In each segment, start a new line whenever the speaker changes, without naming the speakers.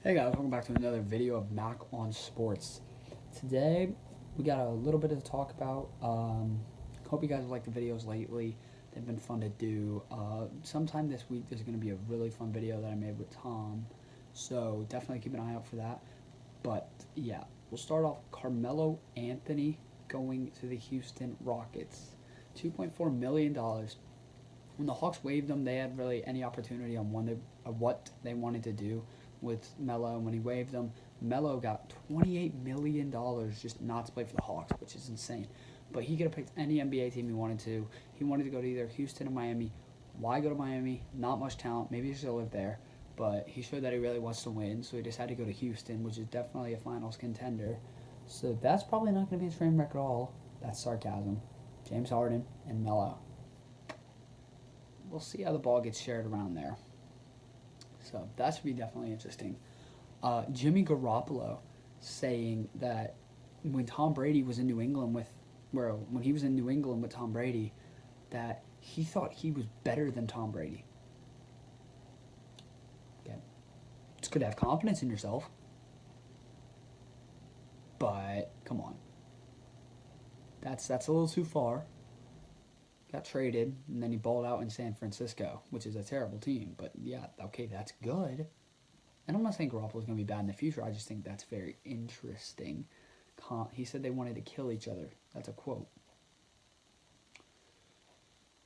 Hey guys, welcome back to another video of Mac on Sports. Today we got a little bit to talk about. Hope you guys have liked the videos lately. They've been fun to do. Sometime this week there's going to be a really fun video that I made with Tom, so definitely keep an eye out for that. But yeah, we'll start off Carmelo Anthony going to the Houston Rockets. $2.4 million. When the Hawks waived him, they had really any opportunity on what they wanted to do with Melo. When he waived them, Melo got $28 million just not to play for the Hawks, which is insane. But he could have picked any NBA team he wanted to. He wanted to go to either Houston or Miami. Why go to Miami? Not much talent. Maybe he should have lived there. But he showed that he really wants to win, so he decided to go to Houston, which is definitely a finals contender. So that's probably not going to be a train wreck at all. That's sarcasm. James Harden and Melo. We'll see how the ball gets shared around there. So that should be definitely interesting. Jimmy Garoppolo saying that when Tom Brady was in New England when he was in New England with Tom Brady, that he thought he was better than Tom Brady. Okay, it's good to have confidence in yourself, but come on, that's a little too far. Got traded, and then he balled out in San Francisco, which is a terrible team. But yeah, okay, that's good. And I'm not saying Garoppolo's going to be bad in the future. I just think that's very interesting. He said they wanted to kill each other. That's a quote.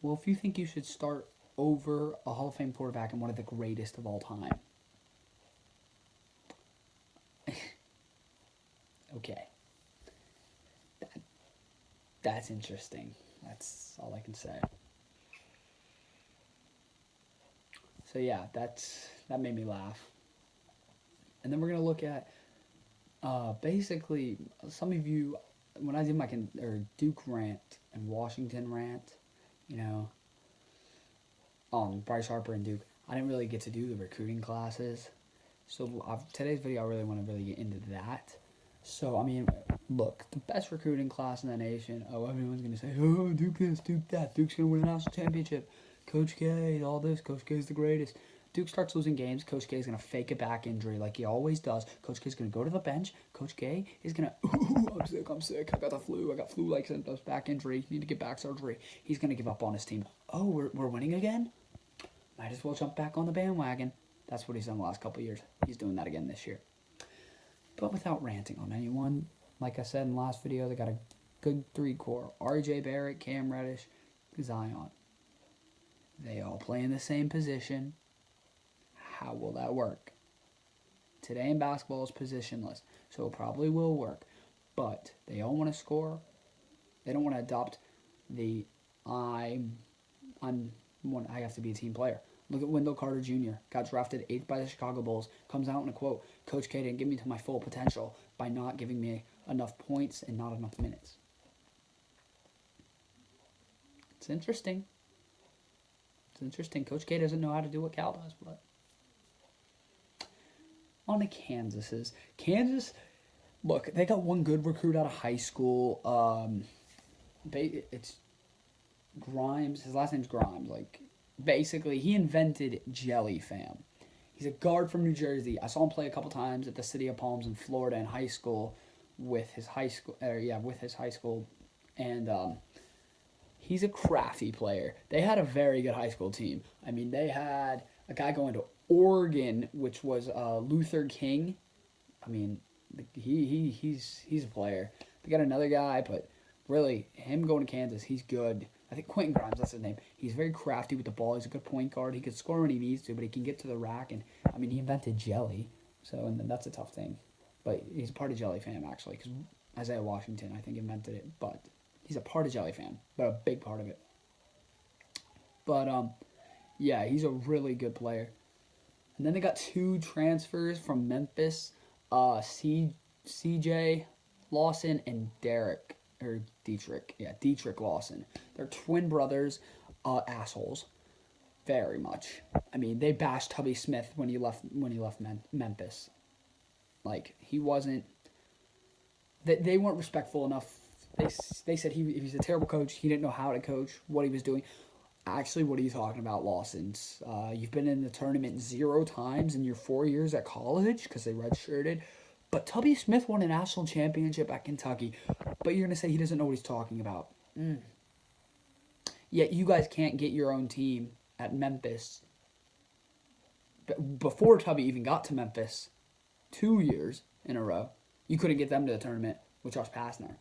Well, if you think you should start over a Hall of Fame quarterback and one of the greatest of all time. Okay. That's interesting. That's all I can say. So yeah, that made me laugh. And then we're gonna look at basically some of you when I did my Duke rant and Washington rant, you know, on Bryce Harper and Duke. I didn't really get to do the recruiting classes, so today's video I really want to really get into that. So I mean, look, the best recruiting class in the nation. Oh, everyone's gonna say, oh, Duke this, Duke that. Duke's gonna win a national championship. Coach K, all this. Coach K's the greatest. Duke starts losing games. Coach K is gonna fake a back injury like he always does. Coach K is gonna go to the bench. Coach K is gonna, ooh, I'm sick. I got the flu. I got flu-like symptoms. Back injury. Need to get back surgery. He's gonna give up on his team. Oh, we're winning again. Might as well jump back on the bandwagon. That's what he's done the last couple of years. He's doing that again this year. But without ranting on anyone, like I said in the last video, they got a good three core. R.J. Barrett, Cam Reddish, Zion. They all play in the same position. How will that work? Today in basketball is positionless, so it probably will work. But they all want to score. They don't want to adopt the I have to be a team player. Look at Wendell Carter Jr. Got drafted 8th by the Chicago Bulls. Comes out in a quote, Coach K didn't give me to my full potential by not giving me enough points and not enough minutes. It's interesting. It's interesting. Coach K doesn't know how to do what Cal does, but on to Kansas's. Kansas, look, they got one good recruit out of high school. It's Grimes. His last name's Grimes. Basically, he invented Jelly Fam. He's a guard from New Jersey. I saw him play a couple times at the City of Palms in Florida in high school with his high school, and he's a crafty player. They had a very good high school team. I mean, they had a guy going to Oregon, which was Luther King. I mean, he's a player. They got another guy, but really, him going to Kansas, he's good. I think Quentin Grimes, that's his name. He's very crafty with the ball. He's a good point guard. He can score when he needs to, but he can get to the rack. And, I mean, he invented jelly, and then that's a tough thing. But he's part of Jelly Fam, actually, because Isaiah Washington, I think, invented it. But he's a part of Jelly Fam, but a big part of it. But, yeah, he's a really good player. And then they got two transfers from Memphis, C.J. Lawson and Dietrich Lawson. They're twin brothers, assholes, very much. I mean, they bashed Tubby Smith when he left Memphis. Like, he wasn't. They weren't respectful enough. They said he's a terrible coach. He didn't know how to coach, what he was doing. actually, what are you talking about, Lawson's? You've been in the tournament 0 times in your 4 years at college because they redshirted. But Tubby Smith won a national championship at Kentucky. But you're going to say he doesn't know what he's talking about. Yet you guys can't get your own team at Memphis. But before Tubby even got to Memphis, 2 years in a row, you couldn't get them to the tournament with Josh Pastner.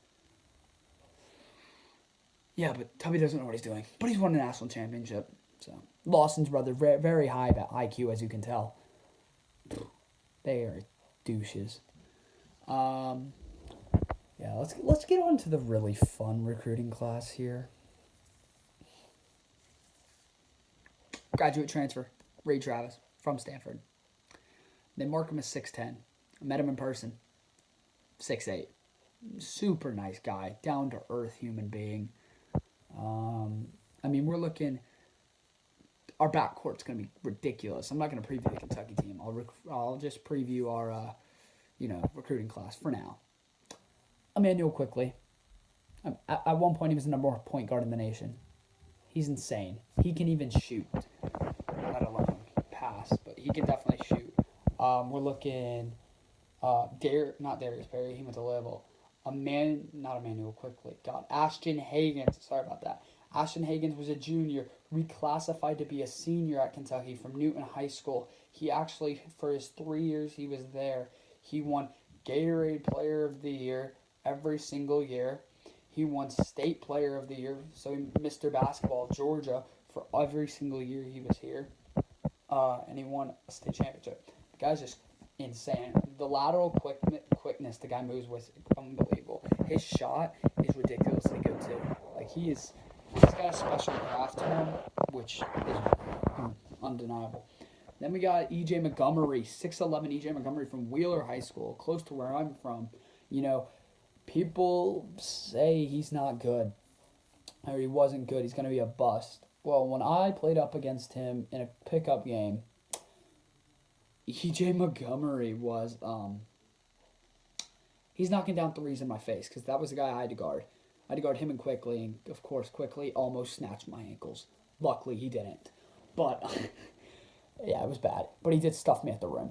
Yeah, but Tubby doesn't know what he's doing. But he's won a national championship. So Lawson's brother, very high IQ, as you can tell. They are douches. Yeah, let's get on to the really fun recruiting class here. Graduate transfer, Ray Travis from Stanford. They mark him as 6'10". I met him in person. 6'8". Super nice guy, down to earth human being. I mean, we're looking. Our backcourt's going to be ridiculous. I'm not going to preview the Kentucky team. I'll just preview our, recruiting class for now. Emmanuel Quickly. At one point, he was the number 1 point guard in the nation. He's insane. He can even shoot. Let alone pass, but he can definitely shoot. We're looking. Not Darius Perry. He went to Louisville. Not Emmanuel Quickly. God, Ashton Hagans. Sorry about that. Ashton Hagans was a junior, reclassified to be a senior at Kentucky from Newton High School. He actually, for his 3 years he was there, he won Gatorade Player of the Year every single year. He won State Player of the Year, so Mr. Basketball of Georgia for every single year he was here. And he won a state championship. The guy's just insane. The lateral quickness the guy moves with, unbelievable. His shot is ridiculously good too. Like he's got a special craft to him, which is undeniable. Then we got E.J. Montgomery, 6'11" E.J. Montgomery from Wheeler High School, close to where I'm from. People say he's not good, or he wasn't good. He's going to be a bust. Well, when I played up against him in a pickup game, E.J. Montgomery was, he's knocking down threes in my face because that was the guy I had to guard. I had to guard him and Quickly, and of course, Quickly almost snatched my ankles. Luckily, he didn't. But, yeah, it was bad. But he did stuff me at the rim.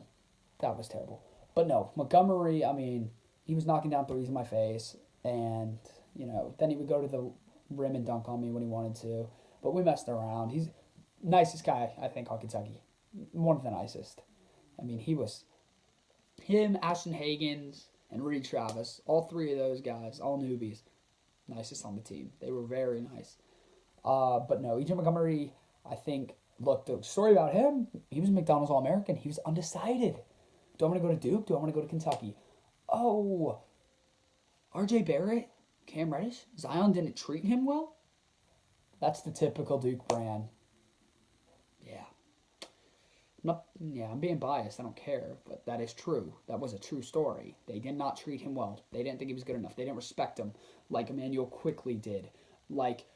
That was terrible. But no, Montgomery, I mean, he was knocking down threes in my face, and, then he would go to the rim and dunk on me when he wanted to. But we messed around. He's nicest guy, I think, on Kentucky. One of the nicest. I mean, him, Ashton Hagans, and Reed Travis, all three of those guys, all newbies, nicest on the team. They were very nice. But no, E.J. Montgomery, I think, look, the story about him, he was a McDonald's All-American. He was undecided. Do I want to go to Duke? Do I want to go to Kentucky? Oh, R.J. Barrett, Cam Reddish, Zion didn't treat him well? That's the typical Duke brand. Yeah. I'm being biased. I don't care, but that is true. That was a true story. They did not treat him well. They didn't think he was good enough. They didn't respect him like Emmanuel Quickly did. Like,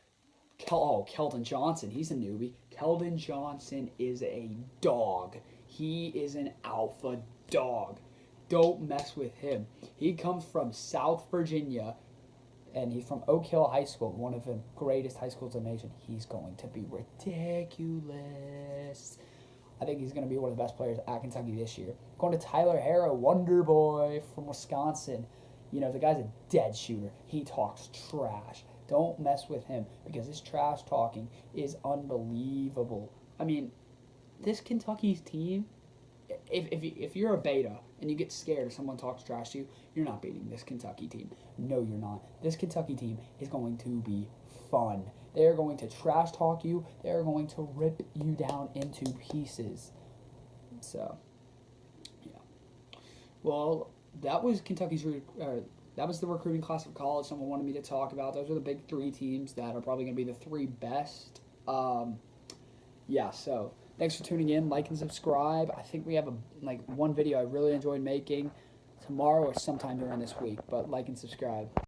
Keldon Johnson. He's a newbie. Keldon Johnson is a dog. He is an alpha dog. Don't mess with him. He comes from South Virginia, and he's from Oak Hill High School, one of the greatest high schools in the nation. He's going to be ridiculous. I think he's going to be one of the best players at Kentucky this year. Going to Tyler Harrow, Wonder Boy from Wisconsin. The guy's a dead shooter. He talks trash. Don't mess with him because his trash talking is unbelievable. I mean, this Kentucky's team, if you're a beta and you get scared if someone talks trash to you, you're not beating this Kentucky team. No, you're not. This Kentucky team is going to be fun. They're going to trash talk you. They're going to rip you down into pieces. So, yeah. Well, that was that was the recruiting class of college someone wanted me to talk about. Those are the big 3 teams that are probably going to be the 3 best. Yeah, so thanks for tuning in. Like and subscribe. I think we have one video I really enjoyed making tomorrow or sometime during this week, but like and subscribe.